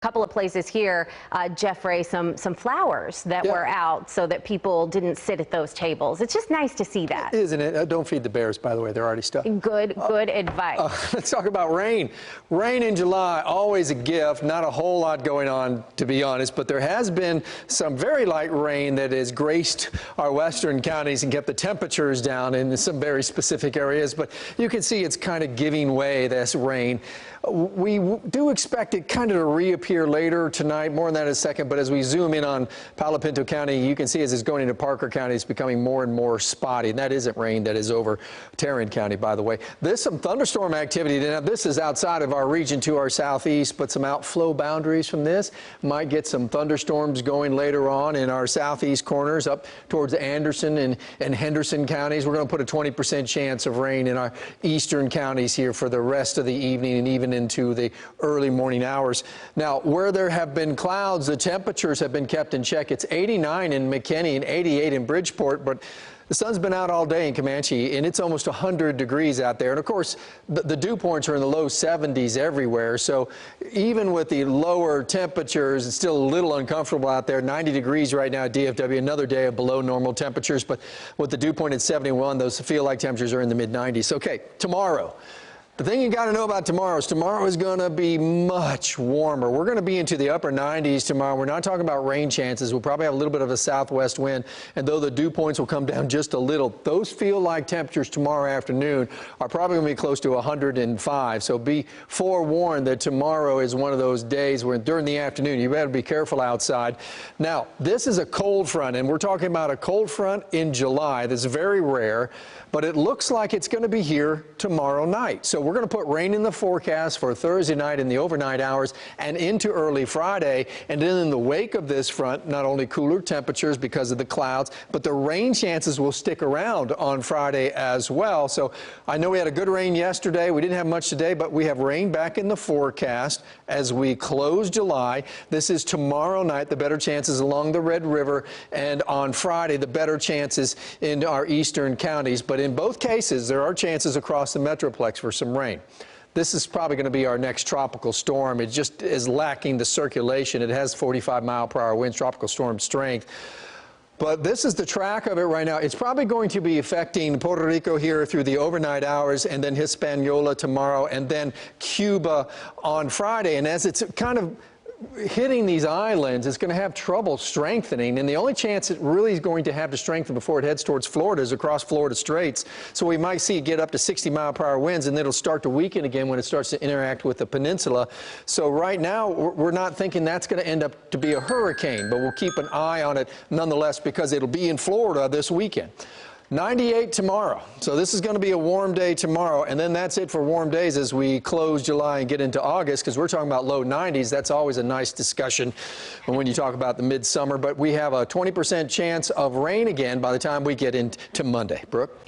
Couple of places here, Jeffrey, some flowers that were out so that people didn't sit at those tables. It's just nice to see that. Isn't it? Don't feed the bears, by the way. They're already stuffed. Good advice. Let's talk about rain. Rain in July, always a gift. Not a whole lot going on, to be honest, but there has been some very light rain that has graced our western counties and kept the temperatures down in some very specific areas. But you can see it's kind of giving way, this rain. We do expect it kind of to reappear later tonight. More on that in a second. But as we zoom in on Palo Pinto County, you can see as it's going into Parker County, it's becoming more and more spotty. And that isn't rain. That is over Tarrant County, by the way. There's some thunderstorm activity. Now, this is outside of our region to our southeast, but some outflow boundaries from this might get some thunderstorms going later on in our southeast corners up towards Anderson and Henderson counties. We're going to put a 20% chance of rain in our eastern counties here for the rest of the evening and even into the early morning hours. Now, where there have been clouds, the temperatures have been kept in check. It's 89 in McKinney and 88 in Bridgeport, but the sun's been out all day in Comanche, and it's almost 100 degrees out there. And, of course, the dew points are in the low 70s everywhere. So even with the lower temperatures, it's still a little uncomfortable out there. 90 degrees right now at DFW, another day of below normal temperatures. But with the dew point at 71, those feel-like temperatures are in the mid-90s. Okay, tomorrow. The thing you got to know about tomorrow is going to be much warmer. We're going to be into the upper 90s tomorrow. We're not talking about rain chances. We'll probably have a little bit of a southwest wind, and though the dew points will come down just a little, those feel-like temperatures tomorrow afternoon are probably going to be close to 105. So be forewarned that tomorrow is one of those days where during the afternoon you better be careful outside. Now, this is a cold front, and we're talking about a cold front in July. That's very rare, but it looks like it's going to be here tomorrow night. So we're going to put rain in the forecast for Thursday night in the overnight hours and into early Friday. And then in the wake of this front, not only cooler temperatures because of the clouds, but the rain chances will stick around on Friday as well. So I know we had a good rain yesterday. We didn't have much today, but we have rain back in the forecast as we close July. This is tomorrow night, the better chances along the Red River, and on Friday, the better chances in our eastern counties. But in both cases, there are chances across the Metroplex for some rain. This is probably going to be our next tropical storm. It just is lacking the circulation. It has 45-mile-per-hour winds, tropical storm strength. But this is the track of it right now. It's probably going to be affecting Puerto Rico here through the overnight hours, and then Hispaniola tomorrow, and then Cuba on Friday. And as it's kind of hitting these islands, it's going to have trouble strengthening, and the only chance it really is going to have to strengthen before it heads towards Florida is across Florida Straits. So we might see it get up to 60-mile-per-hour winds, and then it'll start to weaken again when it starts to interact with the peninsula. So right now, we're not thinking that's going to end up to be a hurricane, but we'll keep an eye on it nonetheless because it'll be in Florida this weekend. 98 tomorrow. So this is going to be a warm day tomorrow, and then that's it for warm days as we close July and get into August, because we're talking about low 90s. That's always a nice discussion when you talk about the midsummer, but we have a 20% chance of rain again by the time we get into Monday. Brooke?